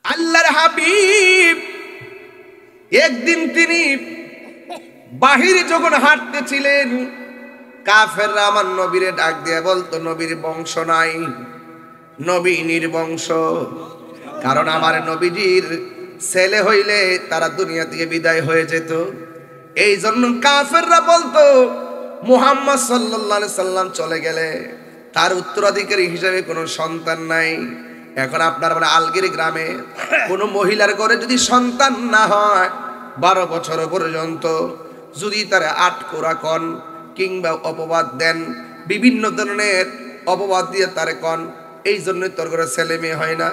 আল্লাহর হাবিব একদিন তিনি বাহিরে যখন হাঁটতেছিলেন, কাফেররা আমার নবীরে ডাক দিয়ে বলতো, নবীর বংশ নাই, নবী নির্বংশ। কারণ আমার নবীজির ছেলে হইলে তারা দুনিয়া থেকে বিদায় হয়ে যেত। এই জন্য কাফেররা বলতো, মুহাম্মদ সাল্লাল্লাহু আলাইহি সাল্লাম চলে গেলে তার উত্তরাধিকারী হিসেবে কোনো সন্তান নাই। এখন আপনার মানে আলগির গ্রামে কোনো মহিলার ঘরে যদি সন্তান না হয় 12 বছর পর্যন্ত, যদি তারা আটকোরা কন কিংবা অপবাদ দেন, বিভিন্ন ধরনের অপবাদ দিয়ে তারে কন, এই জন্যই তোর ঘরে ছেলে মেয়ে হয় না,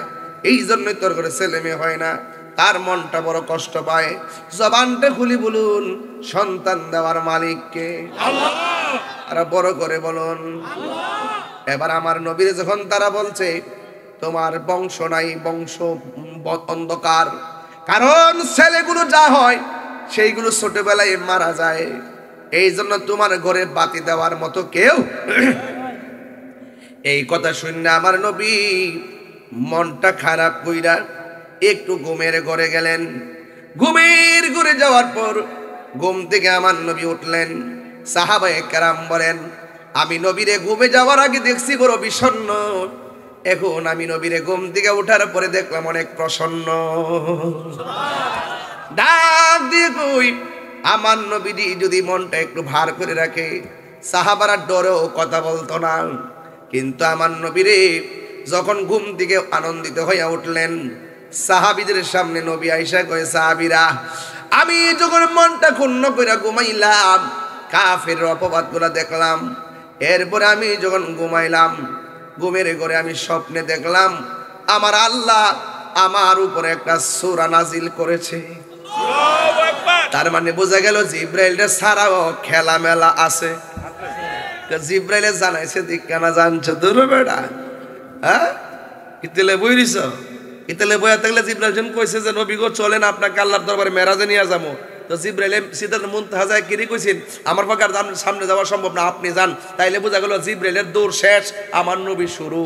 এই জন্যই তোর ঘরে ছেলে মেয়ে হয় না, তার মনটা বড় কষ্ট পায়। জবানটা খুলি বলুন, সন্তান দেওয়ার মালিককে আল্লাহ। আর বড় করে বলুন আল্লাহ। এবার আমার নবীর যখন তারা বলছে তোমার বংশ নাই, বংশ অন্ধকার, কারণ ছেলেগুলো যা হয় সেইগুলো ছোটবেলায় মারা যায়, এই জন্য তোমার ঘরে বাতি দেওয়ার মতো কেউ। এই কথা শুনে আমার নবী মনটা খারাপ কইরা একটু ঘুমের ঘরে গেলেন। ঘুমের ঘরে যাওয়ার পর ঘুম থেকে আমার নবী উঠলেন। সাহাবায়ে কেরাম বলেন, আমি নবীরে ঘুমে যাওয়ার আগে দেখছি বড় বিষণ্ণ, এখন আমি নবীরে ঘুম থেকে ওঠার পরে দেখলাম অনেক প্রসন্ন। ডাক দিয়ে কই, আমার নবীজি যদি মনটা একটু ভার করে রাখে, সাহাবারা ডরেও কথা বলতো না। কিন্তু আমার নবীরে যখন ঘুম থেকে আনন্দিত হইয়া উঠলেন, সাহাবীদের সামনে নবী আয়েশা কয়, সাহাবীরা, আমি যখন মনটা ক্ষুণ্ণ করে ঘুমাইলাম, কাফের অপবাদগুলো দেখলাম, এরপরে আমি যখন ঘুমাইলাম, ঘুমের ঘরে আমি স্বপ্নে দেখলাম আমার আল্লাহ আমার উপরে একটা সূরা নাজিল করেছে। তার মানে বোঝা গেল জিব্রাইলটা ছাড়াও খেলা মেলা আছে। জিব্রাইলে জানাইছে, দিক কেন জানছো দূর বেড়া, হ্যাঁ ইতেলে বইরিছ, ইতেলে বইয়া থাকলে জিব্রাইল যখন কইছে যে নবী গো চলেন আপনাকে আল্লাহর দরবারে মেরাজে নিয়ে যাবো, তো জিব্রাইল সিদরাতুল মুনতাহা যায় কি কইছেন, আমার পক্ষে আর সামনে যাওয়া সম্ভব না, আপনি যান। তাইলে বোঝা গেল জিব্রাইলের দৌড় শেষ, আমার নবী শুরু।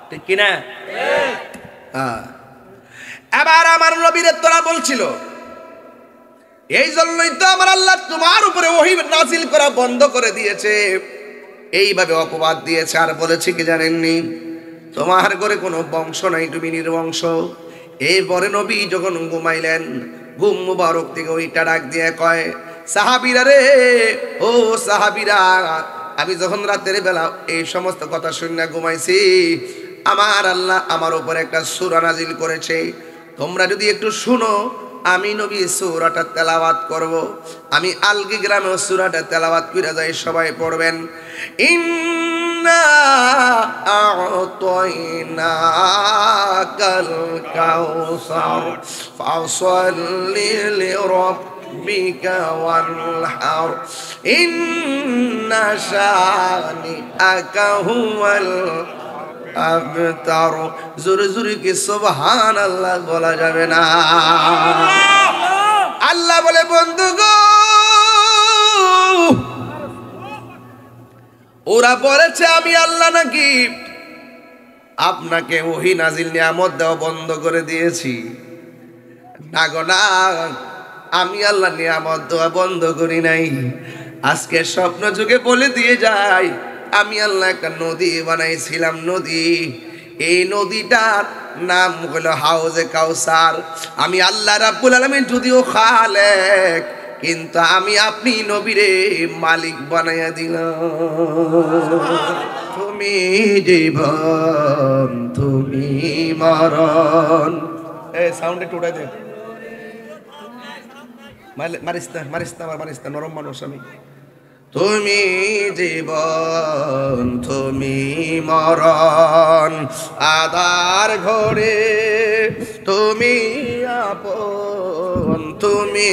ঠিক কিনা? হ্যাঁ। এবার আমার নবীরে তোরা বলছিল, এই জন্যই তো আমার আল্লাহ তোমার উপরে ওহী নাজিল করা বন্ধ করে দিয়েছে, এইভাবে অপবাদ দিয়েছে। আর বলেছে কি জানেননি, তোমার ঘরে কোনো বংশ নাই, তুমি নির্বংশ। এরপরে নবী যখন ঘুমাইলেন, ঘুম মুবারক থেকে ওইটা ডাক দিয়ে কয়, সাহাবীরা রে, ও সাহাবীরা, আমি যখন রাতের বেলা এই সমস্ত কথা শুনে ঘুমাইছি, আমার আল্লাহ আমার উপর একটা সূরা নাজিল করেছে, তোমরা যদি একটু শুনো, আমি নবী সূরাটা তেলাওয়াত করব। আমি আলগি গ্রামে সূরাটা তেলাওয়াত করে যাই, সবাই পড়বেন। ইন্না আ'তাইনাকাল কাউসার ফাসাল্লি লিরাব্বিকা ওয়ানহার ইন্না শানিআকা হুয়াল আবতার। জোরে জোরে কি সুবহানাল্লাহ বলা যাবে না? আল্লাহ বলে, বন্ধু গো, ওরা বলেছে আমি আল্লাহ নাকি আপনাকে ওহী নাজিল নিয়ামত দেওয়া বন্ধ করে দিয়েছি। না গো না, আমি আল্লাহ নিয়ামত দেওয়া বন্ধ করি নাই। আজকে স্বপ্ন যুগে বলে দিয়ে যাই, আমি আল্লাহ একটা নদী বানাইছিলাম, নদী, এই নদীটার নাম হলো হাউজে কাউসার। আমি আল্লাহ রাব্বুল আলামিন যদিও খালেক, কিন্তু আমি আপনি নবীরে মালিক বানাইয়া দিলাম। তুমি জীবন, তুমি মরণ। এই সাউন্ড একটু উঠাই দে, মারিস না, মারিস না, মারিস না, নরম মানুষ আমি। তুমি জীবন, তুমি মরণ, আধার ঘরে তুমি আপন। তুমি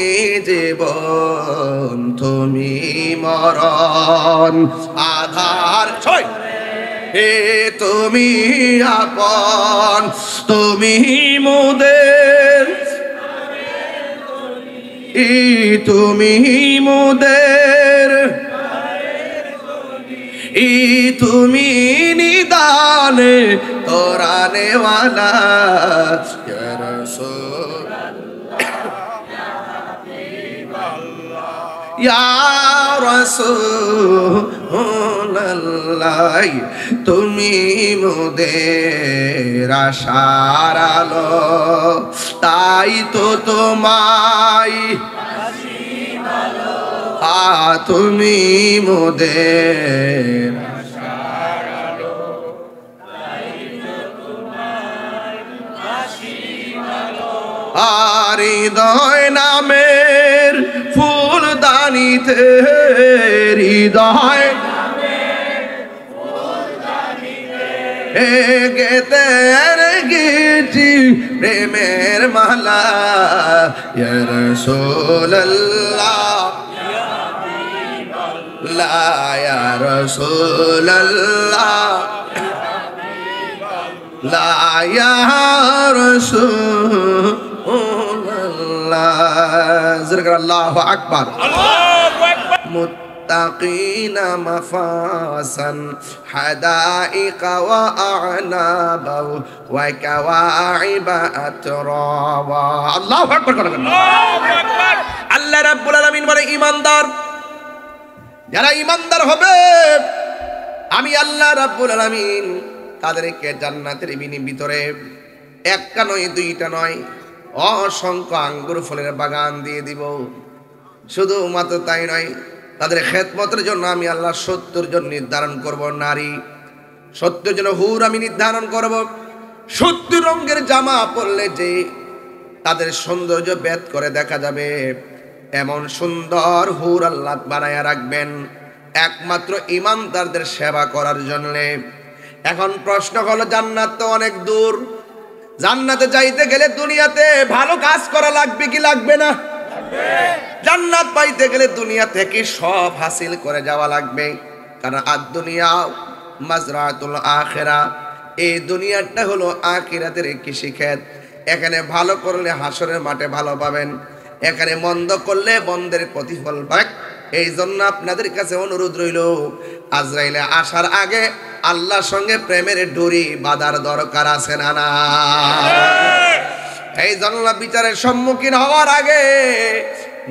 জীবন, তুমি মরণ, আধার হে তুমি আপন। তুমি মোদের, তুমি মোদের, তুমি নিদানে কোরআনে ওয়ালা ইয়া রাসূল ইয়া রাসূলুল্লাহ তুমি মোদের আশার আলো তাই তো তোমায় তুমি মোদের আশার আলো আর হৃদয় নামের ফুলদানিতে হৃদয় গেতে গেছি প্রেমের মালা ইয়া রাসূলুল্লাহ লা ইয়া রাসূলুল্লাহ লা ইয়া রাসূলুল্লাহ জিকির আল্লাহু আকবার আল্লাহু আকবার মুত্তাকিনা মাফাসান হাদাইকা ওয়া আ'নাবা ওয়া কাওয়াইবা আতরাবা আল্লাহু আকবার আল্লাহু আকবার আল্লাহ রাব্বুল আলামিন বলে ঈমানদার যারা ঈমানদার হবে আমি আল্লাহ রাব্বুল আলামিন তাদেরকে জান্নাতের ভিতরে একটা নয় দুইটা নয় অসংখ্য আঙ্গুর ফলের বাগান দিয়ে দিব শুধু মাত্র তাই নয় তাদের খেদমতের জন্য আমি আল্লাহ 70 জন নির্ধারণ করব নারী 70 জন হুর আমি নির্ধারণ করব 70 রঙের জামা পরলে যে তাদের সৌন্দর্য ভেদ করে দেখা যাবে এমন সুন্দর হুর আল্লাহ বানায়া রাখবেন একমাত্র ঈমানদারদের সেবা করার জন্য এখন প্রশ্ন হলো জান্নাত তো অনেক দূর জান্নাতে যাইতে গেলে দুনিয়াতে ভালো কাজ করা লাগবে কি লাগবে না জান্নাত পাইতে গেলে দুনিয়া থেকে সব হাসিল করে যাওয়া লাগবে কারণ দুনিয়া মাজরাতুল আখিরা এই দুনিয়াটা হলো আখিরাতের কৃষিক্ষেত এখানে ভালো করলে হাসরের মাঠে ভালো পাবেন এখানে মন্দ করলে মন্দের প্রতিফল পাবেন এই জন্য আপনাদের কাছে অনুরোধ রইল আজরাইলে আসার আগে আল্লাহর সঙ্গে প্রেমের ডোরি বাঁধার দরকার আছে না না এই জন্য বিচারের সম্মুখীন হওয়ার আগে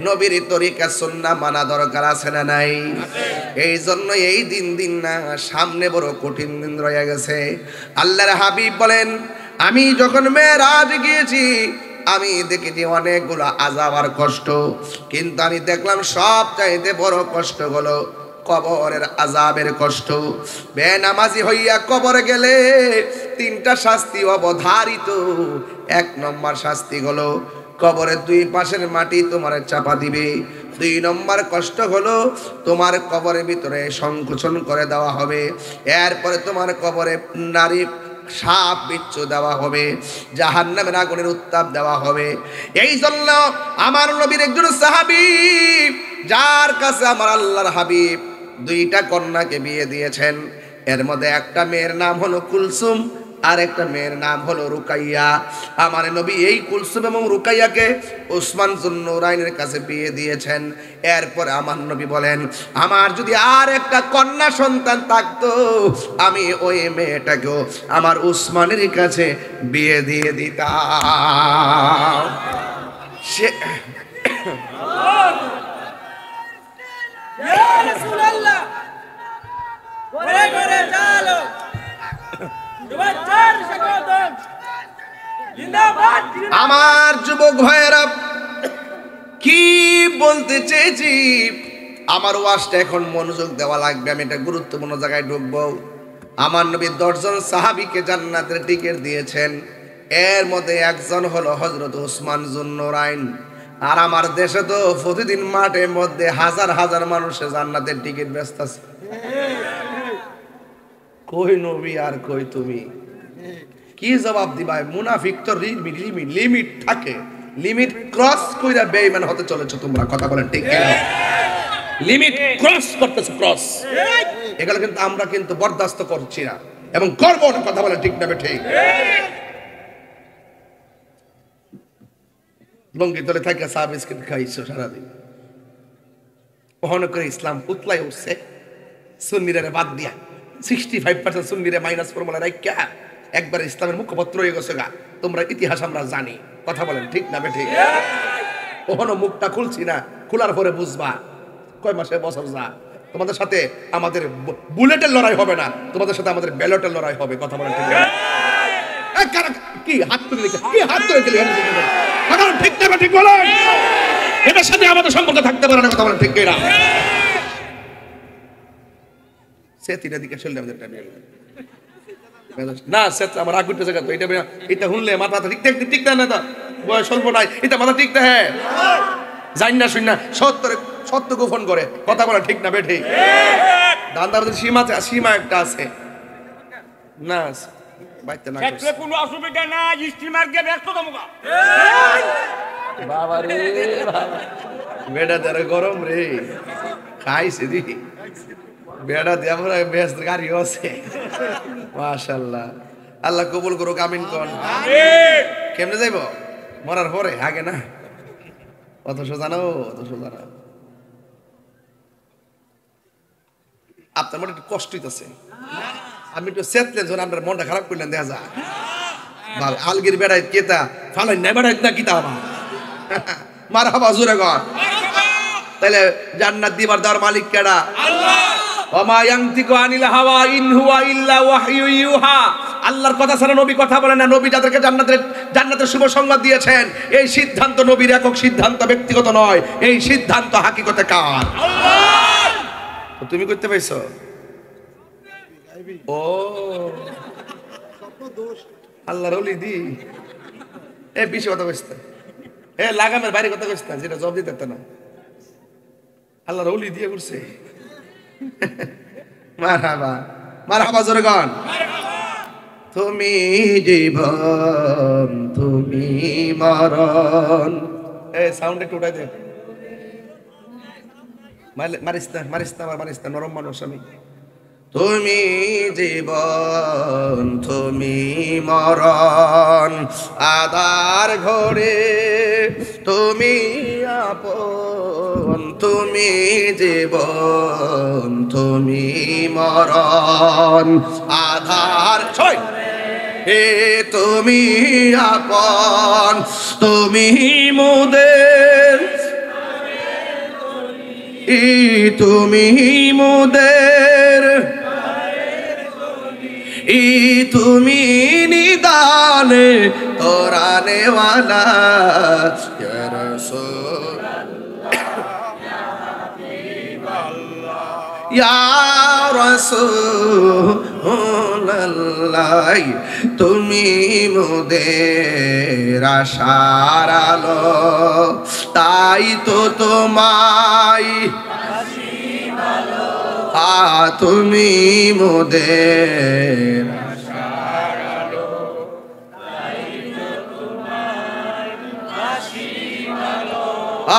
নবীর তরিকা সুন্নাহ মানা দরকার আছে না নাই এই জন্য এই দিন না সামনে বড় কঠিন দিন রয়ে গেছে আল্লাহর হাবিব বলেন আমি যখন মেরাজ গিয়েছি আমি দেখেছি অনেকগুলো আযাব আর কষ্ট কিন্তু আমি দেখলাম সব চাইতে বড় কষ্ট হলো কবরের আযাবের কষ্ট বেনামাজি হইয়া কবরে গেলে তিনটা শাস্তি অবধারিত এক নম্বর শাস্তি হলো কবরের দুই পাশের মাটি তোমার চাপা দিবে দুই নম্বর কষ্ট হলো তোমার কবরের ভিতরে সংকোচন করে দেওয়া হবে এরপরে তোমার কবরে নারী সাপ বিচ্ছু দেওয়া হবে জাহান্নামের আগুনের উত্তাপ দেওয়া হবে এই জন্য আমার নবীর একজন সাহাবী যার কাছে আমার আল্লাহর হাবিব দুইটা কন্যাকে বিয়ে দিয়েছেন এর মধ্যে একটা মেয়ের নাম হলো কুলসুম আর একটা মেয়ের নাম হলো রুকাইয়া আমার নবী এই কুলসুম এবং রুকাইয়াকে উসমান যুন্নুরাইনের কাছে বিয়ে দিয়েছেন এরপর আমার নবী বলেন আমার যদি আর একটা কন্যা সন্তান থাকতো আমি ওই মেয়েটাকেও আমার উসমানের কাছে বিয়ে দিয়ে দিতাম সে ইয়া রাসূলুল্লাহ ঘরে ঘরে চলো আমার যুবক ভাইয়েরা কি বলতে চেয়েছি আমার ওয়াজটা এখন মনোযোগ দেওয়া লাগবে আমি একটা গুরুত্বপূর্ণ জায়গায় ঢুকবো আমার নবী 10 জন সাহাবীকে জান্নাতের টিকিট দিয়েছেন এর মধ্যে একজন হলো হযরত উসমান যুন্নুরাইন আর আমার দেশে তো প্রতিদিন মাঠের মধ্যে হাজার হাজার মানুষের জান্নাতের টিকিট ব্যস্ত আছে কই নবী আর কই তুমি কি জবাব দিবা মুনাফিক তো লিমিট থাকে লিমিট ক্রস কইরা বেঈমান হতে চলেছো তোমরা কথা বলেন ঠিক কি লিমিট ক্রস করতেছ ক্রস এগুলো কিন্তু আমরা কিন্তু বরদাস্ত করছি না এবং করব না কথা বলেন ঠিক না ঠিক লঙ্গি তলে থাকে চা বিস্কিট খাইছো সারাদিন ওহনে করে ইসলাম উতলাই উঠছে সুন্নিরে বাদ দিয়া 65% সুন্নিরে মাইনাস ফর্মুলা রাখা একবার ইসলামের মুখপত্র হয়ে গেছে গা, তোমরা ইতিহাস আমরা জানি। কথা বলেন ঠিক না বেঠিক? ওখানে মুখটা খুলছি না, খোলার পরে বুঝবা কয় মাসে বছর যা। তোমাদের সাথে আমাদের বুলেটের লড়াই হবে না, তোমাদের সাথে আমাদের ব্যালটের লড়াই হবে। কথা বলেন ঠিক না? কি হাত তুলে রেখে কি হাত তুলে গেলে ঠিক না ঠিক বলেন? এটার সাথে আমাদের সম্পর্ক থাকতে পারে না। কথা বলেন ঠিক না? সে তিনটা দিকে চললে আমাদের না সে আমার আগুনটা জায়গা তো এটা এটা শুনলে মাথা ঠিক ঠিক না তো বয়স অল্প নাই, এটা মাথা ঠিক না। হ্যাঁ জানি না শুন না সত্য গোপন করে। কথা বলা ঠিক না বেঠিক? দান্দার সীমা আছে, সীমা একটা আছে না বাইতে না কোনো অসুবিধা না, স্টিমার গে ব্যস্ত তোমরা। বাবা রে বাবা, বেটা তার গরম রে খাইছে দি বেটা দেয়া পরে বেশ গাড়ি আছে। মাশাআল্লাহ, আল্লাহ কবুল করুক, আমিন কোন। কেমনে যাইব? মরার পরে আগে না? অত সোজা না, অত সোজা না। আপনার মনে একটু কষ্ট হইতেছে, আমি একটু চেতলে যখন আপনার মনটা খারাপ করলেন দেখা যায়। আলগির বেড়াই কেতা ফালাই নাই বেড়াই না কিতা আমার মার হাবা জোরে গর। তাহলে জান্নাত দিবার দেওয়ার মালিক কেডা? আল্লাহ। ওমা ইয়ানতিকু আনিল হাওয়া ইন হুয়া ইল্লা ওয়াহয়ু ইউহা। আল্লাহর কথা ছাড়া নবী কথা বলেন না। নবী যাদেরকে জান্নাতের শুভ সংবাদ দিয়েছেন, এই সিদ্ধান্ত নবীর একক সিদ্ধান্ত, ব্যক্তিগত নয়। এই সিদ্ধান্ত হাকিকতে কার? আল্লাহ। তুমি করতে পাইছো? ও আল্লাহর ওলি দি এ বেশি কথা কইছ না, এ লাগামের বাইরে কথা কইছ না, যেটা জব দিতে না। আল্লাহর ওলি দিয়ে করছে। মারহাবা মারহাবা জোরে গান। তুমি জীবন তুমি মরণ। এ সাউন্ড একটু উঠাই দে। মারিস না মারিস না মারিস না, নরম মানুষ আমি। তুমি জীবন তুমি মরণ, আধার ঘরে তুমি আপন। তুমি জীবন তুমি মরণ, আধার ছয় হে তুমি আপন। তুমি মোদের তুমি মোদের তুমি নিদানে তোরানে ওয়ালা ইয়া রাসূল ইয়া রাসূলুল্লাহ। তুমি মোদের আশার আলো, তাই তো তোমায় তুমি মোদের আশার আলো,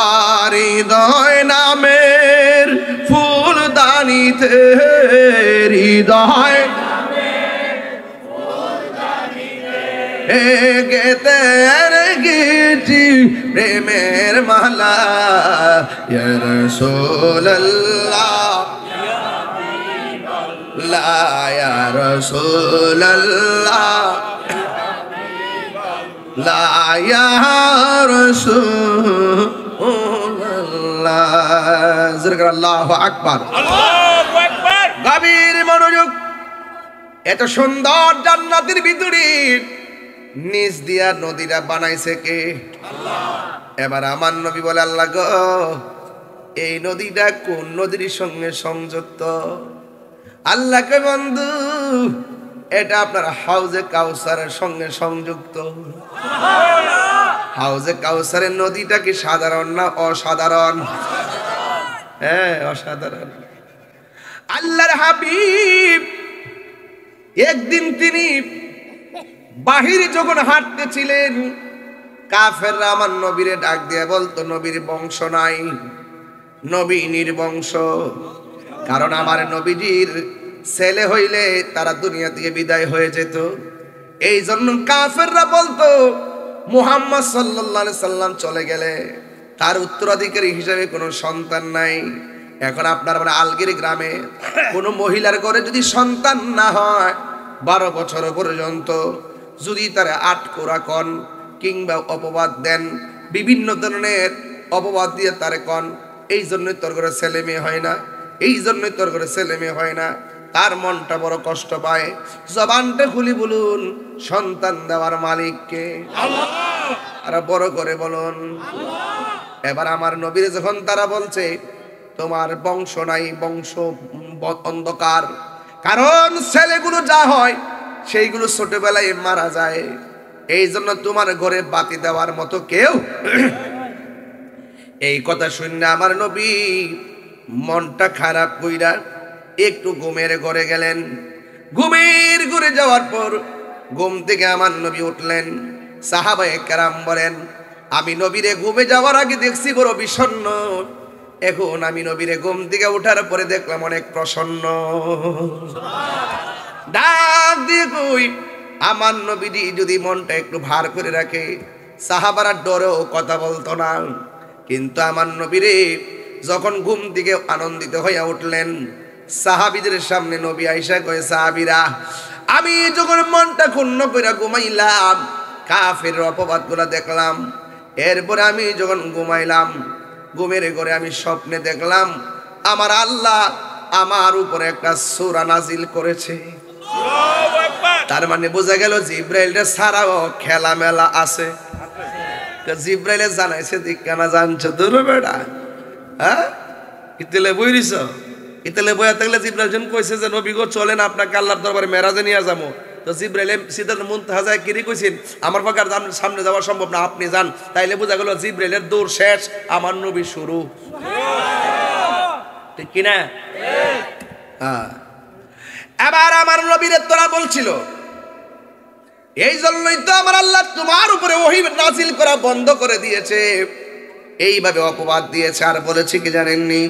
আর হৃদয় নামের ফুলদানিতে হৃদয় গেতে গেছি প্রেমের মালা ইয়া রাসূলুল্লাহ লা ইয়া রাসূলুল্লাহ লা ইয়া রাসূলুল্লাহ। জিকির আল্লাহু আকবার আল্লাহু আকবার। গভীর মনোযোগ। এত সুন্দর জান্নাতের ভিতরে নিজ দিয়া নদীরা বানাইছে কে? আল্লাহ। এবার আমার নবী বলে, আল্লাহ গো, এই নদীটা কোন নদীর সঙ্গে সংযুক্ত? আল্লাহকে বন্ধু, এটা আপনার হাউজে কাউসারের সঙ্গে সংযুক্ত। হাউজে কাউসারের নদীটা কি সাধারণ না অসাধারণ? হ্যাঁ অসাধারণ। আল্লাহর হাবিব একদিন তিনি বাহিরে যখন হাঁটতেছিলেন, কাফেররা আমার নবীরে ডাক দিয়ে বলতো, নবীর বংশ নাই, নবী নির্বংশ। কারণ আমার নবীজির ছেলে হইলে তারা দুনিয়া থেকে বিদায় হয়ে যেত। এই জন্য কাফেররা বলতো, মুহাম্মদ সাল্লাল্লাহু আলাইহি সাল্লাম চলে গেলে তার উত্তরাধিকারী হিসেবে কোনো সন্তান নাই। এখন আপনার মানে আলগির গ্রামে কোনো মহিলার ঘরে যদি সন্তান না হয়, 12 বছর পর্যন্ত যদি তারা আটকোরা কন কিংবা অপবাদ দেন, বিভিন্ন ধরনের অপবাদ দিয়ে তারে কন, এই জন্যই তোর ঘরে ছেলে মেয়ে হয় না, এই জন্যই তোর ঘরে ছেলে মেয়ে হয় না, তার মনটা বড় কষ্ট পায়। জবানটা খুলি বলুন, সন্তান দেওয়ার মালিককে আল্লাহ। আর বড় করে বলুন এবার আমার নবীর যখন তারা বলছে তোমার বংশ নাই, বংশ অন্ধকার, কারণ ছেলেগুলো যা হয় সেইগুলো ছোটবেলায় মারা যায়, এই জন্য তোমার ঘরে বাতি দেওয়ার মতো কেউ। এই কথা শুনে আমার নবী মনটা খারাপ কইরা একটু ঘুমের ঘরে গেলেন। ঘুমের ঘরে যাওয়ার পর ঘুম থেকে আমার নবী উঠলেন। সাহাবায়ে কেরাম বলেন আমি নবীরে ঘুমে যাওয়ার আগে দেখছি বড় বিষণ্ণ, এখন আমি নবীরে ঘুম থেকে ওঠার পরে দেখলাম অনেক প্রসন্ন। ডাক দিয়ে কই আমার নবীজি যদি মনটা একটু ভার করে রাখে সাহাবারা ডরেও কথা বলতো না, কিন্তু আমার নবীরে যখন ঘুম থেকে আনন্দিত হইয়া উঠলেন, সাহাবীদের সামনে নবী আয়েশা কয় সাহাবীরা আমি যখন মনটা ক্ষুণ্ণ করে ঘুমাইলাম কাফের অপবাদগুলো দেখলাম, এরপরে আমি যখন ঘুমাইলাম ঘুমের ঘরে আমি স্বপ্নে দেখলাম আমার আল্লাহ আমার উপরে একটা সূরা নাজিল করেছে। তার মানে বোঝা গেল জিব্রাইলটা ছাড়াও খেলা মেলা আছে। জিব্রাইলে জানাইছে দিকানা জানছো দূর বেড়া, হ্যাঁ ইতেলে বইরিছ, ইতেলে বইয়া থাকলে জিব্রাইল যখন কইছে যে নবী গো চলেন আপনাকে আল্লাহর দরবারে মেরাজে নিয়ে যাবো, তো জিব্রাইল সিদরাতুল মুনতাহা যায় কি কইছেন আমার পক্ষে আর সামনে যাওয়া সম্ভব না, আপনি যান। তাইলে বোঝা গেল জিব্রাইলের দৌড় শেষ, আমার নবী শুরু। ঠিক কি না? হ্যাঁ। এবার আমার নবীরে তোরা বলছিল এই জন্যই তো আমার আল্লাহ তোমার উপরে ওহী নাজিল করা বন্ধ করে দিয়েছে, এইভাবে অপবাদ দিয়েছে। আর বলেছে কি জানেননি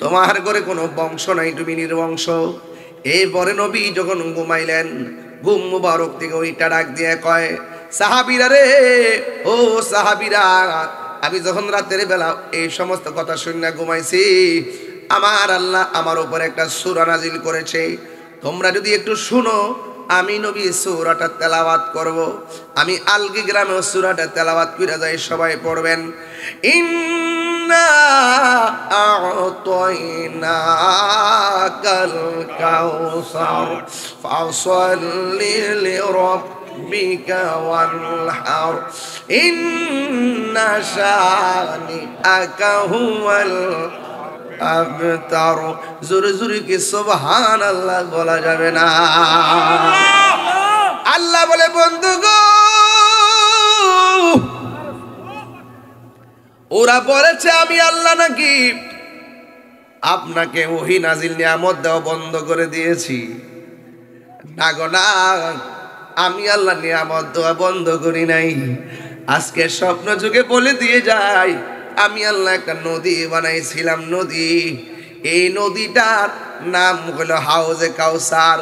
তোমার ঘরে কোনো বংশ নাই, তুমি নির্বংশ। এরপরে নবী যখন ঘুমাইলেন ঘুম মুবারক থেকে ওইটা ডাক দিয়ে কয় সাহাবীরা রে, ও সাহাবীরা আমি যখন রাতের বেলা এই সমস্ত কথা শুনে ঘুমাইছি আমার আল্লাহ আমার উপর একটা সূরা নাজিল করেছে, তোমরা যদি একটু শুনো আমি নবী সূরাটা তেলাওয়াত করব। আমি আলগি গ্রামে সূরাটা তেলাওয়াত করে যাই, সবাই পড়বেন ইন্না আ'তাইনাকাল কাউসার ফাসাল্লি লিরাব্বিকা ওয়ানহার ইন্না শানিআকা হুয়াল আবতার। জোরে জোরে কি সুবহানাল্লাহ বলা যাবে না? আল্লাহ বলে বন্ধু গো ওরা বলেছে আমি আল্লাহ নাকি আপনাকে ওহী নাজিল নিয়ামত দেওয়া বন্ধ করে দিয়েছি। না গো না, আমি আল্লাহ নিয়ামত দেওয়া বন্ধ করি নাই। আজকে স্বপ্ন যুগে বলে দিয়ে যাই আমি আল্লাহ একটা নদী বানাইছিলাম, নদী, এই নদীটার নাম হলো হাউজে কাউসার।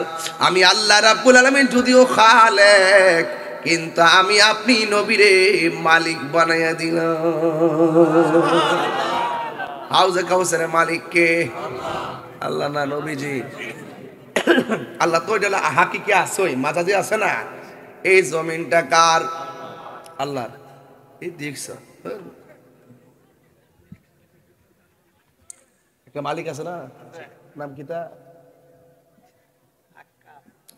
আমি আল্লাহ রাব্বুল আলামিন যদিও খালেক, কিন্তু আমি আপনি নবীরে মালিক বানাইয়া দিলাম। হাউজে কাউসারের মালিক কে? আল্লাহ না নবীজি? আল্লাহ তো এটা হাকিকি আসই মাজাজি আছে না, এই জমিনটা কার? আল্লাহর। এই দেখছ একটা মালিক আছে না, নাম কি তা?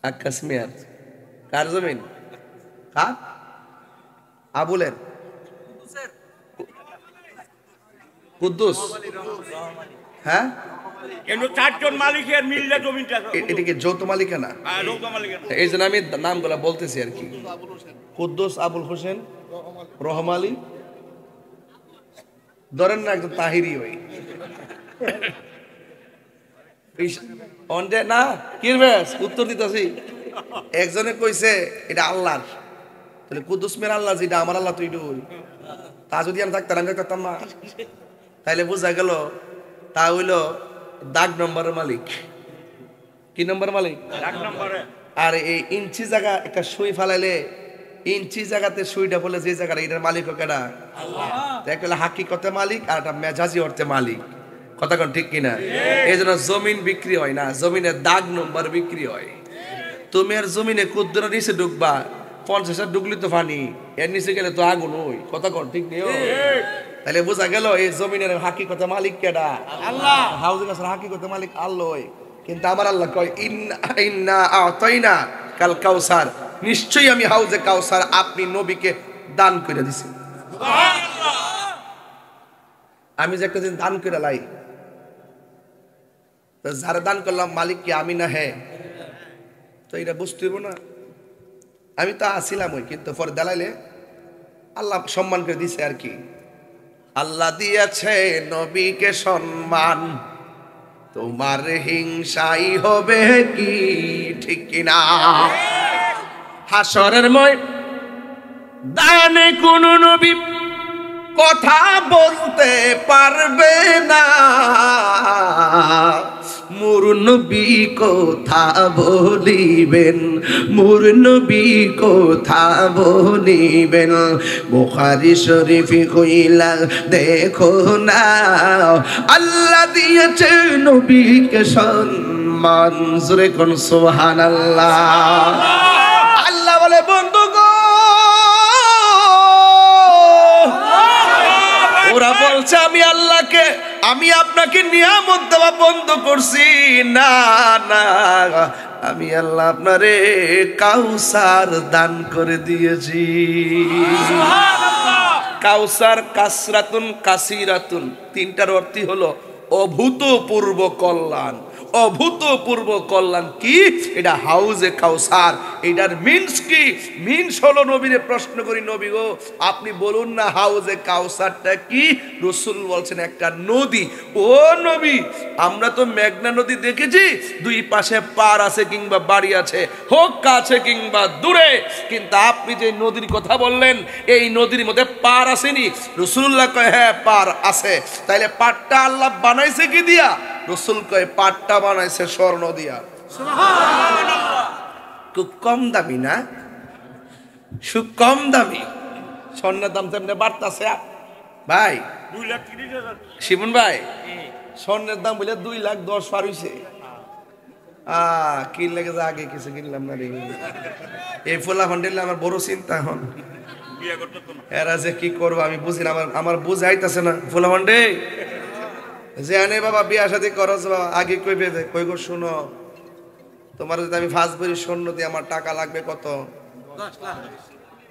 আক্কাস মিয়ার। কার জমিন? কার? আবুলের? কুদ্দুস? হ্যাঁ, চারজন মালিকের মিললে জমিটা। এটা কি যৌথ মালিকানা? এই জন্য আমি নামগুলা বলতেছি আর কি। কুদ্দুস, আবুল হোসেন, রহম আলী, ধরেন না একজন তাহিরি ওই না কিরবেশ উত্তর দিতেছি। একজনে কইছে এটা আল্লাহর, তাহলে কুদ্দুস মের আল্লাহ যেটা আমার আল্লাহ তুই ডুই, তা যদি আমি থাকতাম আমি করতাম না। তাইলে বোঝা গেল তা হইল দাগ নম্বরের মালিক। কি নম্বর মালিক? আর এই ইঞ্চি জায়গা একটা সুই ফালাইলে ইঞ্চি জায়গাতে সুইটা বলে যে জায়গাটা এটার মালিক কেডা? একটা হাকিকতে মালিক আর একটা মেজাজি অর্থে মালিক। কথা কোন ঠিক কিনা? এই জন্য জমিন বিক্রি হয় না, জমিনের দাগ নম্বর বিক্রি হয়। তুমি আর জমিনে কুদ্দুর নিচে ঢুকবা 50 ঢুকলি তো পানি, এর নিচে গেলে তো আগুন। ওই কথা কর ঠিক নেই? তাহলে বোঝা গেল এই জমিনের হাকিকত মালিক কেডা? আল্লাহ। হাউজের কাছে হাকিকত মালিক আল্লাহ। কিন্তু আমার আল্লাহ কয় ইন্না আতাইনা কাল কাউসার, নিশ্চয়ই আমি হাউজে কাউসার আপনি নবীকে দান করে দিছি। আমি যে একটা দিন দান করে লাই, তো যারা দান করলাম মালিক কি আমি না? হ্যাঁ। তো এটা বুঝতে হইব না? আমি তো আসিলাম ওই, কিন্তু পরে দালাইলে আল্লাহ সম্মান করে দিছে আর কি। আল্লাহ দিয়েছে নবীকে সম্মান, তোমার হিংসাই হবে কি? ঠিক কিনা? হাসরের ময়দানে কোন নবী কথা বলতে পারবে না, মোর নবী কথা বলিবেন, মোর নবী কথা বলিবেন। বুখারী শরীফে কইলা দেখো না, আল্লাহ দিয়েছে নবীকে সম্মান। জোরে কোন সুবহানাল্লাহ। আল্লাহ বলে বন্ধু গো, ওরা বলছে আমি আল্লাহকে, আমি আপনাকে নিয়ামত দেওয়া বন্ধ করছি। না না, আমি আল্লাহ আপনারে কাউসার দান করে দিয়েছি। কাউসার কাসরাতুন কাসিরাতুন, তিনটার অর্থই হলো অভূতপূর্ব কল্যাণ। অভূতপূর্ব কল্যাণ কি? এটা হাউজে কাউসার। এটার মিন্স কি? মিন্স হলো, নবীরে প্রশ্ন করি, নবী গো আপনি বলুন না হাউজে কাউসারটা কি? রাসূল বলছেন একটা নদী। ও নবী, আমরা তো মেঘনা নদী দেখেছি, দুই পাশে পার আছে কিংবা বাড়ি আছে, হোক কাছে কিংবা দূরে, কিন্তু আপনি যে নদীর কথা বললেন এই নদীর মধ্যে পার আসেনি। রাসূলুল্লাহ কয় হ্যাঁ পার আছে। তাইলে পারটা আল্লাহ বানাইছে কি দিয়া? রাসূল কয় পাটটা বানাইছে স্বর্ণ দিয়া। সুবহানাল্লাহ। খুব কম দামি না? খুব কম দামি। স্বর্ণের দাম তেমনি বাড়তাছে ভাই। 2,30,000 শিবন ভাই, স্বর্ণের দাম বলে 2,10,000 পার হইছে। কি লাগে যে আগে কিছু কিনলাম না রে। এই ফোলা হন্ডেলে আমার বড় চিন্তা এখন। এরা যে কি করবো আমি বুঝি না, আমার বুঝাইতেছে না। ফোলা হন্ডে যে আনে বাবা বিয়া শাদী করছ বাবা, আগে কইবে যে কই গো শুনো, তোমার যদি আমি 5 ভরি স্বর্ণ দিই আমার টাকা লাগবে কত?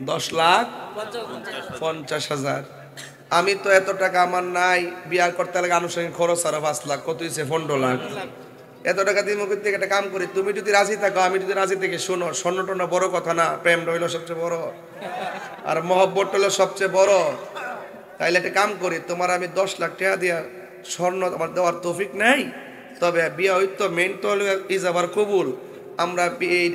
10,50,000। আমি তো এত টাকা আমার নাই, বিয়ার করতে লাগে আনুষঙ্গিক খরচ আরো 5 লাখ, কত হইছে? 15 লাখ। এত টাকা দিয়ে মুখ থেকে একটা কাম করি, তুমি যদি রাজি থাকো, আমি যদি রাজি থেকে, শোনো স্বর্ণ টর্ণ বড় কথা না, প্রেম রইল সবচেয়ে বড়, আর মহব্বত হলো সবচেয়ে বড়। তাইলে একটা কাম করি, তোমার আমি 10 লাখ টাকা দিয়া স্বর্ণ আমার দেওয়ার তৌফিক নাই, তবে বিয়া হইতো মেন তো হলো ইজাবার কবুল। আমরা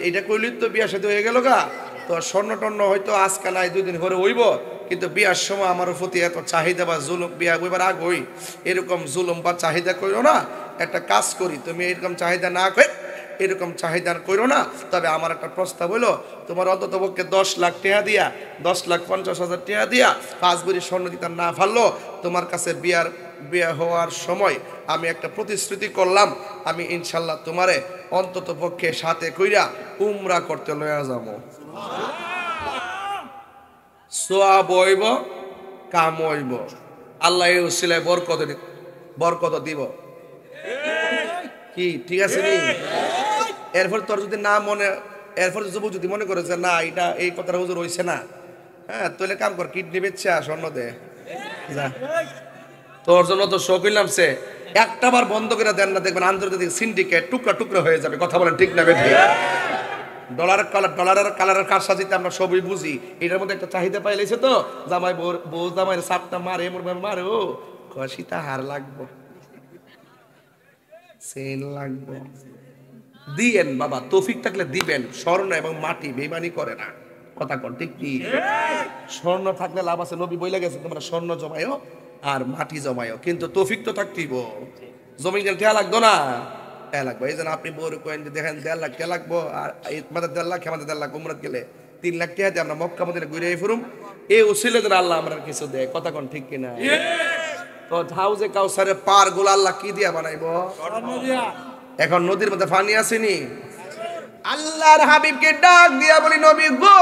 এইটা কইলি তো বিয়া সাথে হয়ে গেল গা। তো স্বর্ণ টর্ণ হয়তো আজকে নাই 2 দিন পরে হইব, কিন্তু বিয়ার সময় আমার প্রতি এত চাহিদা বা জুলুম, বিয়া হইবার আগ হই এরকম জুলুম বা চাহিদা কইরো না। একটা কাজ করি, তুমি এরকম চাহিদা না কই, এরকম চাহিদা করো না। তবে আমার একটা প্রস্তাব হলো, তোমার অন্তত পক্ষে 10 লাখ টাকা দিয়া, 10,50,000 টাকা দিয়া 5 ভরি স্বর্ণ দিতে না পারলো, তোমার কাছে বিয়া হওয়ার সময় আমি একটা প্রতিশ্রুতি করলাম, আমি ইনশাল্লাহ তোমারে অন্তত পক্ষে সাথে কইরা উমরা করতে লইয়া যাবো। সওয়াব হইব, কাম হইব, আল্লাহ এই উসিলায় বরকত দিব। কি ঠিক আছে নি? এরপর তোর যদি না মনে, এরপর যুবক যদি মনে করে যে না এটা এই কথাটা হুজুর হইছে না, হ্যাঁ তাহলে কাম কর, কিডনি বেচা স্বর্ণ দে যা। তোর জন্য তো শোক হইলাম সে একটা বার বন্ধ করে দেন না, দেখবেন আন্তর্জাতিক সিন্ডিকেট টুকরা টুকরা হয়ে যাবে। কথা বলেন ঠিক না বেঠিক? ডলারের কালারের কারসাজিতে আমরা সবই বুঝি। এটার মধ্যে একটা চাহিদা পাইলেছে তো, জামাই বউ জামাইয়ের সাপটা মারে, মারে ও সীতা হার লাগবো, সেন লাগবো, দিয়েন বাবা, তৌফিক থাকলে দিবেন। স্বর্ণ এবং মাটি বেইমানি করে না, কথা কন ঠিক কি? স্বর্ণ থাকলে লাভ আছে, নবী বইলা গেছে তোমরা স্বর্ণ জমায়ও আর মাটি জমায়ও, কিন্তু তৌফিক তো থাকতেইব। জমি গেলে ঠেয়া লাগতো না, ঠেয়া লাগবো। এই জন্য আপনি বউর কয়েন যে দেখেন 1.5 লাখ ঠেয়া লাগবো, আর আমাদের 1.5 লাখ, আমাদের 1.5 লাখ উমরাত গেলে 3 লাখ ঠেয়া দিয়ে আমরা মক্কা মদিনা ঘুরে ফুরুম, এই উসিলে যেন আল্লাহ আমরা কিছু দেয়। কথা কন ঠিক কিনা? তো হাউজে কাউসারের পার গুলো আল্লাহ কি দিয়া বানাইবো? এখন নদীর মধ্যে পানি আসেনি, আল্লাহর হাবিবকে ডাক দিয়া বলি, নবী গো,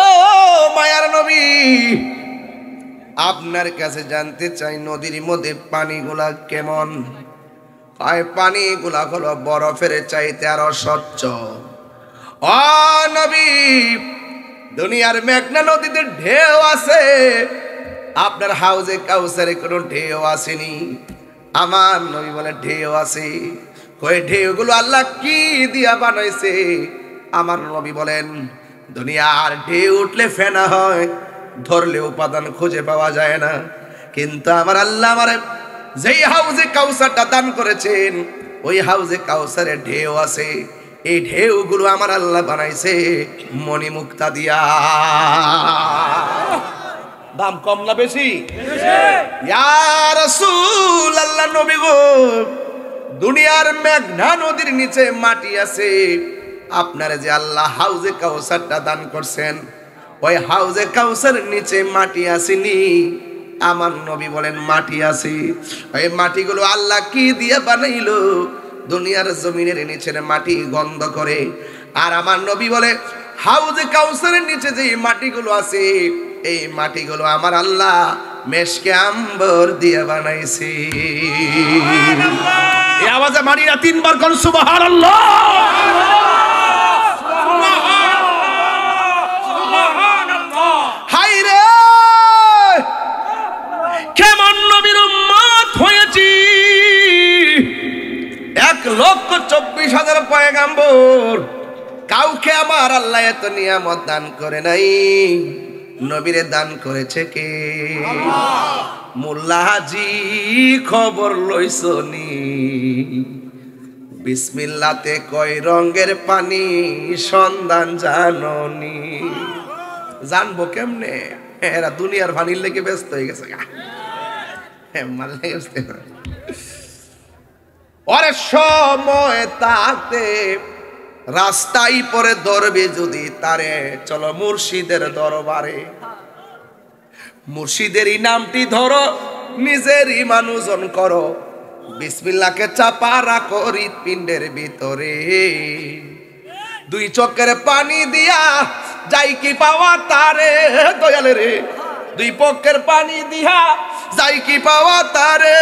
ও মায়ার নবী, আপনার কাছে জানতে চাই নদীর মধ্যে পানিগুলা কেমন? পানিগুলা হলো বরফের চাইতে আরো স্বচ্ছ। ও নবী, দুনিয়ার মেঘনা নদীতে ঢেউ আছে, আপনার হাউজে কাউসারে কোনো ঢেউ আসেনি। আমার নবী বলে ঢেউ আছে। ওই ঢেউগুলো আল্লাহ কি দিয়া বানাইছে? আমার নবী বলেন, দুনিয়ার ঢেউ উঠলে ফেনা হয়, ধরলে উপাদান খুঁজে পাওয়া যায় না, কিন্তু আমার আল্লাহ আমারে যেই হাউজে কাউসারটা দান করেছেন, ওই হাউজে কাউসারে ঢেউ আছে। এই ঢেউগুলো আমার আল্লাহ বানাইছে মণিমুক্তা দিয়া। দাম কম না বেশি? ইয়া রাসূল, আল্লাহ নবী গো, দুনিয়ার মেঘনা নদীর নিচে মাটি আছে, আপনারা যে আল্লাহ হাউজে কাউসারটা দান করছেন, ওই হাউজে কাউসারের নিচে মাটি আসেনি। আমার নবী বলেন মাটি আছে। ওই মাটিগুলো আল্লাহ কি দিয়ে বানাইলো? দুনিয়ার জমিনের নিচের মাটি গন্ধ করে। আর আমার নবী বলে হাউজে কাউসারের নিচে যে মাটিগুলো আছে, এই মাটিগুলো আমার আল্লাহ মেশকে আম্বর দিয়ে বানাইছে। এই আওয়াজে মারিয়া তিনবার কোন সুবহানাল্লাহ। হায় রে, কেমন নবীর উম্মত হয়েছি! 1,24,000 পয়গাম্বর, কাউকে আমার আল্লাহ এত নিয়ামত দান করে নাই। নবীরে দান করেছে কে? মোল্লা হাজি খবর লইছনি, বিসমিল্লাতে কয় রঙের পানি সন্ধান জাননি। জানবো কেমনে? এরা দুনিয়ার পানির লেগে ব্যস্ত হয়ে গেছে। ওরে সময় তাতে রাস্তায় পরে ধরবে যদি তারে, চলো মুর্শিদের দরবারে। মুর্শিদেরই নামটি ধরো, নিজেরই মানুষজন করো, বিসমিল্লাহকে চাপা রাখো হৃৎপিণ্ডের ভিতরে। দুই চোখের পানি দিয়া যাই কি পাওয়া তারে, দয়ালে রে, দুই পক্ষের পানি দিয়া যাই কি পাওয়া তারে।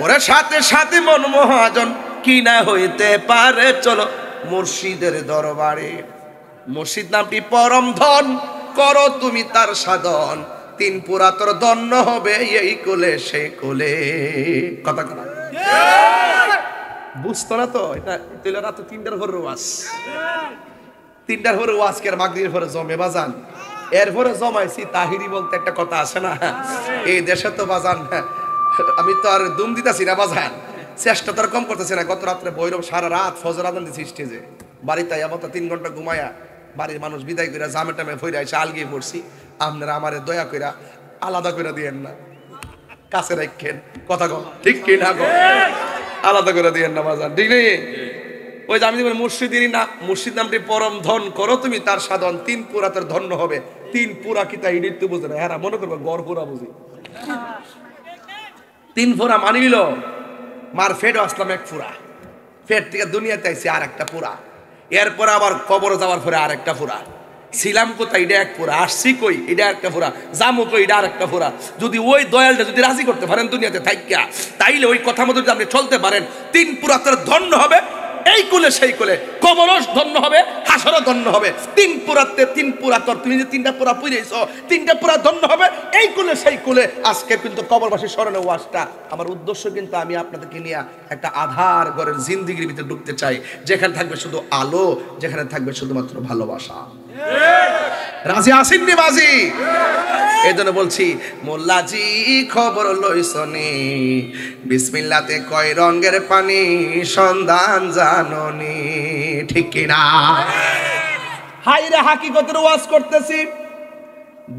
ওরা সাথে সাথে মন মহাজন কি না হইতে পারে, চলো মুর্শিদের দরবারে। মুর্শিদ নামটি পরম ধন, করো তুমি তার সাধন, 3 পুরা তোর ধন্য হবে এই কোলে সেই কোলে। কথা কথা বুঝতো না তো? এটা তুই রাত 3টার পরে ওয়াজ, 3টার পরে ওয়াজ কে মাগরিবের পরে জমে বাজান। এরপরে জমাইছি তাহিরি বলতে একটা কথা আছে না, এই দেশে তো বাজান, আমি তো আর দুম দিতাছি না বাজান, চেষ্টা তো আর কম করতেছি না। গত রাত্রে বৈরব সারা রাত ফজর আজান দিছি স্টেজে, বাড়িতে আবার 3 ঘন্টা ঘুমায়া বাড়ির মানুষ বিদায় কইরা জামে টামে ফইরা এসে আলগিয়ে পড়ছি। আপনারা আমারে দয়া কইরা আলাদা করে দিয়েন না, কাছে রাখেন। কথা কও ঠিক কি না গো? আলাদা করে দিয়েন না বাজান, ঠিক নেই? ওই যে আমি মুর্শিদেরই না, মুর্শিদ নামটি পরম ধন, করো তুমি তার সাধন, 3 পুরা তোর ধন্য হবে। 3 পুরা কি তাই ইডিট তো বুঝে না, হ্যাঁ মনে করবো গড় পুরা বুঝি। 3 পুরা মানিল, মার ফেট আসলাম 1 পুরা, ফেট থেকে দুনিয়াতে আইছি আর একটা পুরা, এরপর আবার কবর যাওয়ার পরে আর একটা পুরা। ছিলাম কোথায়? এটা 1 পুরা। আসছি কই? এটা একটা পুরা। জামু কই? এটা আর একটা পুরা। যদি ওই দয়ালটা যদি রাজি করতে পারেন দুনিয়াতে থাইকা, তাইলে ওই কথা মতো যদি আপনি চলতে পারেন, 3 পুরা তোর ধন্য হবে এই কুলে সেই কুলে, কবরস ধন্য হবে, হাসরও ধন্য হবে। 3 পুরাতে 3 পুরা তোর, তুমি যে 3টা পুরা পুড়েছো, 3টা পুরা ধন্য হবে এই কুলে সেই কুলে। আজকে কিন্তু কবরবাসী স্মরণে ওয়াজটা আমার উদ্দেশ্য, কিন্তু আমি আপনাদেরকে নিয়ে একটা আধার ঘরের জিন্দিগির ভিতরে ঢুকতে চাই, যেখানে থাকবে শুধু আলো, যেখানে থাকবে শুধুমাত্র ভালোবাসা। রাজি আসেননি বাজি? এই জন্য বলছি, মোল্লাজি খবর লইছনি, বিসমিল্লাতে কয় রঙের পানি সন্ধান জাননি। ঠিক কিনা? হাইরে হাকিকতের ওয়াজ করতেছি।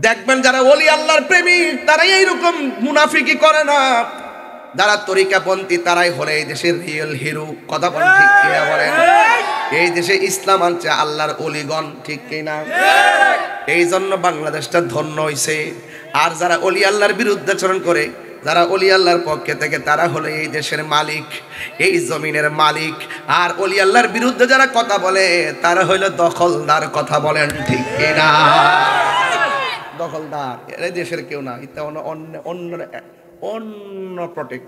দেখবেন যারা ওলি আল্লাহর প্রেমিক তারাই এইরকম মুনাফিকি করে না, যারা তরিকাপন্থী তারাই হলে এই দেশের রিয়েল হিরো। কথা বলেন ঠিক কিনা বলেন? এই দেশে ইসলাম আনছে আল্লাহর ওলিগণ, ঠিক কিনা? এই জন্য বাংলাদেশটা ধন্য হইছে। আর যারা ওলি আল্লাহর বিরুদ্ধে আচরণ করে যারা ওলি আল্লাহর পক্ষে থেকে তারা হলো এই দেশের মালিক, এই জমিনের মালিক। আর ওলি আল্লাহর বিরুদ্ধে যারা কথা বলে তারা হইলো দখলদার। কথা বলেন ঠিক কিনা? দখলদার এই দেশের কেউ না, এটা অন্য অন্য অন্য প্রটেক্ট।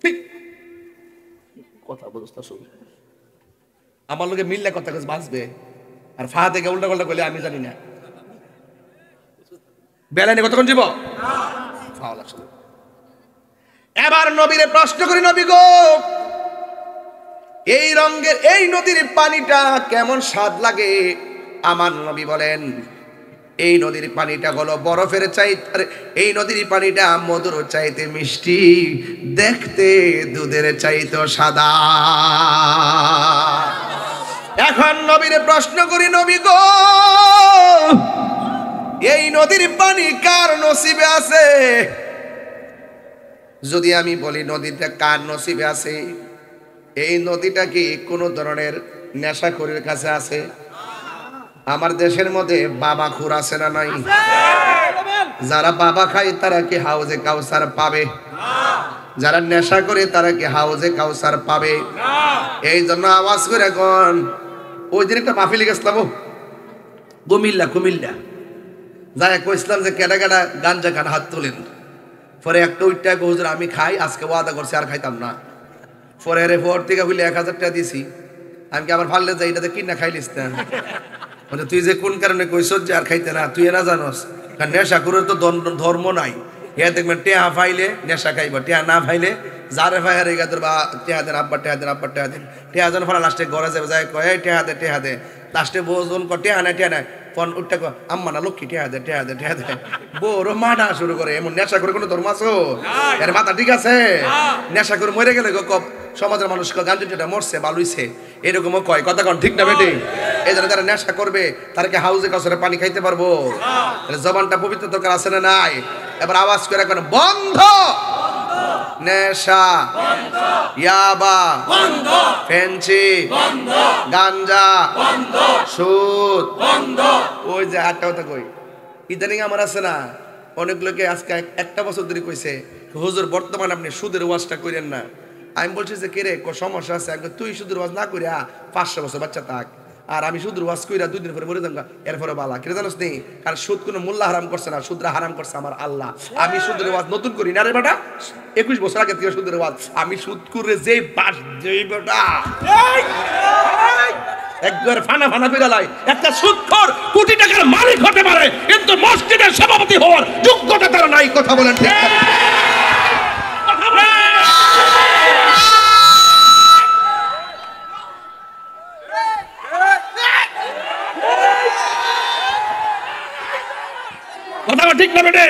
ঠিক কথা বুঝতে শুরু আমার লোকে মিললে কথা কাজ বাঁচবে, আর ফা থেকে উল্টা পাল্টা করলে আমি জানি না বেলায় নিয়ে কতক্ষণ জীব। এবার নবীরে প্রশ্ন করি, নবী গো এই রঙের এই নদীর পানিটা কেমন স্বাদ লাগে? আমার নবী বলেন এই নদীর পানিটা হলো বরফের চাইতে, এই নদীর পানিটা মধুর চাইতে মিষ্টি, দেখতে দুধের চাইতে সাদা। এখন নবীরে প্রশ্ন করি, নবী গো এই নদীর পানি কার নসিবে আছে? যদি আমি বলি নদীটা কার নসিবে আছে, এই নদীটা কি কোনো ধরনের নেশাখোরের কাছে আছে? আমার দেশের মধ্যে বাবা খুর আছে না নাই? যারা বাবা খায় তারা কি হাউজে কাউসার পাবে? যারা নেশা করে তারা কি হাউজে কাউসার পাবে? এই জন্য আওয়াজ করে এখন ওই দিন একটা মাহফিলে গেছিলাম কুমিল্লা যাই কইছিলাম যে কেডা কেডা গাঞ্জা খান হাত তোলেন। পরে একটা ওইটা হুজুর আমি খাই, আজকে ওয়াদা করছি আর খাইতাম না। পরে রে ভোর থেকে হইলে 1000 টাকা দিছি। আমি কি আবার ফাললে যাই এটাতে কিনা খাইলিস না? মানে তুই যে কোন কারণে কইছ যে আর খাইতে না, তুই এরা জানোস কারণ নেশা করে তো ধর্ম নাই। এ দেখবেন টেহা ফাইলে নেশা খাইব, টেহা না ফাইলে যারে ফাইয়ার এই গাদের বা টেহা দেন আব্বা টেহা দেন আব্বা টেহা দেন, টেহা জন ফালা লাস্টে ঘরে যাবে যায় কয় টেহা দে লাস্টে বোজন ক টেহা নাই ফোন উঠতে কো আম্মা না লক্ষ্মী টেহা দে বড় মানা শুরু করে। এমন নেশা করে কোনো ধর্ম আছো? এর মাথা ঠিক আছে? নেশা করে মরে গেলে কব সমাজের মানুষ গাঞ্জুটা মরছে বালুইছে এরকমও কয়। কথা কন ঠিক না বেটি? এই জন্য যারা নেশা করবে তারা কি হাউজে কাউসারে পানি খাইতে পারবো? জবানটা পবিত্র দরকার আছে না নাই? এবার আওয়াজ করে এখন বন্ধ। নেশা, ইয়াবা, ফেন্সি, গাঞ্জা, সুদ, ওই যে আটটা কথা কই ইদানিং আমার আছে না অনেক লোকে আজকে একটা বছর ধরে কইছে হুজুর বর্তমান আপনি সুদের ওয়াজটা করেন না। আমি বলছি যে কেরে সমস্যা আছে? তুই সুদের ওয়াজ না করিয়া 500 বছর বাচ্চা থাক, আর আমি সুদের ওয়াজ কইরা 2 দিন পরে মরে যাঙ্গা, এরপরে বালা কেরে জানোস নি? কারণ সুদ কোনো মোল্লা হারাম করছে না, সুদরা হারাম করছে আমার আল্লাহ। আমি সুদের ওয়াজ নতুন করি না রে বেটা, 21 বছর আগে থেকে সুদের ওয়াজ আমি সুদ করে যেই বাস যেই বেটা একবার ফানা কইরা লাই। একটা সুদখোর কোটি টাকার মালিক হতে পারে কিন্তু মসজিদের সভাপতি হওয়ার যোগ্যতা তার নাই। কথা বলেন ঠিক? কথা ঠিক না বেটে?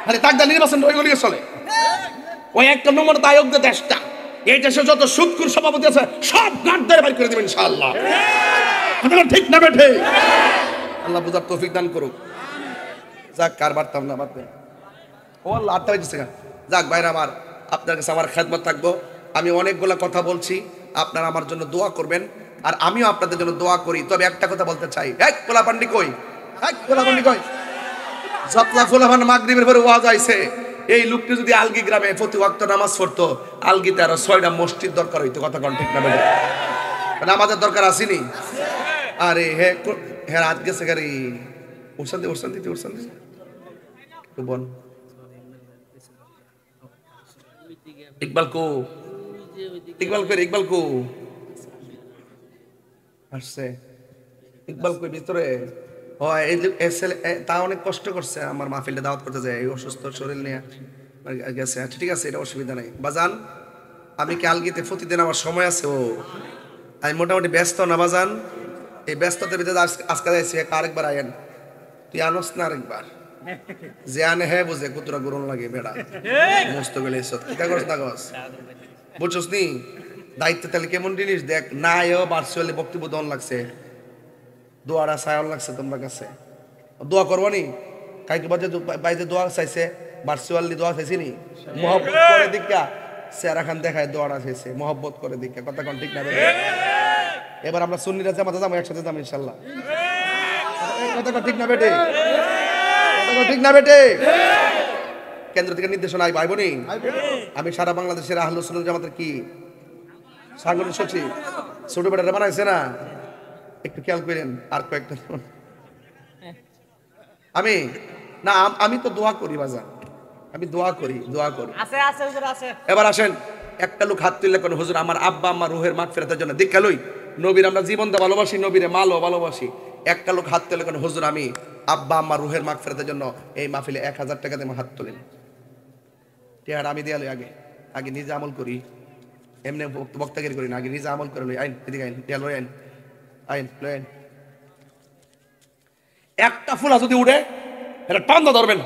আরে তাকদা নির্বাচন হয়ে গেলে চলে ওই একটা নম্বর দায়ক যে দেশটা, এই দেশে যত সুদখোর সভাপতি আছে সব গাদ্দার বাড়ি করে দেবেন ইনশাআল্লাহ। কথা ঠিক না বেটে? আল্লাহ বুঝার তৌফিক দান করুক। যাক কার বাড়তাম না বাড়তে ও আল্লাহ 8টা বাজছে। যাক ভাইরা আমার, আপনার কাছে আমার খেদমত থাকবো। আমি অনেকগুলো কথা বলছি, আপনারা আমার জন্য দোয়া করবেন আর আমিও আপনাদের জন্য দোয়া করি। তবে একটা কথা বলতে চাই, এক কোলাপান্ডি কই, এক কোলাপান্ডি কই, যতলা ফুলাফান মাগরিবের পরে ওয়াজ আইছে। এই লোকটি যদি আলগি গ্রামে প্রতি ওয়াক্ত নামাজ পড়তো, আলগিতে আরো 6টা মসজিদ দরকার হইতো। কথা কন ঠিক না বেটা? নামাজের দরকার আসেনি? আরে হ্যাঁ রাত গেছে গাড়ি উড়সান বল ইকবাল কো আসছে। ইকবাল কই ভিতরে হয় তা অনেক কষ্ট করছে আমার মাহফিলে দাওয়াত করতে যায়, এই অসুস্থ শরীর নিয়ে গেছে। আচ্ছা ঠিক আছে, এটা অসুবিধা নাই। বাজান আমি কি আলগিতে প্রতিদিন আমার সময় আছে? ও আমি মোটামুটি ব্যস্ত না বাজান? এই ব্যস্ততার ভিতরে আজকে যাইছি, আরেকবার আয়েন। তুই আনস না আরেকবার? যে আনে হ্যাঁ বুঝে কুতুরা গরম লাগে বেড়া মস্ত গেলে কিতা করস না গস বুঝছস নি? দায়িত্ব তাহলে কেমন জিনিস দেখ না। এও ভার্চুয়ালি বক্তব্য দেওয়ান লাগছে, দোয়ারা সায়ন লাগছে তোমার কাছে। দোয়া করবো নি? কাইকে বাইরে দোয়া চাইছে, ভার্চুয়ালি দোয়া চাইছি নি? মহব্বত করে দিকা চেহারা খান দেখায় দোয়ারা চাইছে, মহব্বত করে দিকা। কথা কোন ঠিক না? এবার আমরা সুন্নিরা জামাতে যাবো, একসাথে যাবো ইনশাল্লাহ। কথা ঠিক না বেটে? কথা ঠিক না বেটে? কেন্দ্র থেকে নির্দেশনা আইব নি? আমি সারা বাংলাদেশের আহলুস সুন্নাহ জামাতের কি সাংগঠনিক সচিব, ছোট বেটারা বানাইছে না, একটু খেয়াল করেন। আর কয়েকটা আমি না, আমি তো দোয়া করি বাজার, আমি দোয়া করি। এবার আসেন, একটা লোক হাত তুললে কোন হুজুর আমার আব্বা আম্মা রুহের মাগফিরাতের জন্য দীক্ষা লই, নবীর আমরা জীবনটা ভালোবাসি, নবীরে মালও ভালোবাসি। একটা লোক হাত তুললে কোন হুজুর আমি আব্বা আম্মা রুহের মাগফিরাতের জন্য এই মাহফিলে 1000 টাকা দিয়ে হাত তুলেন। টিয়ার আমি দেয়ালই আগে আগে নিজে আমল করি, এমনি বক্তাগিরি করি না, আগে নিজে আমল করে লই। আইন এদিকে আইন, টিয়া লই আইন, আইন লই আইন। একটা ফুলা যদি উড়ে এটা টান্দা ধরবেন।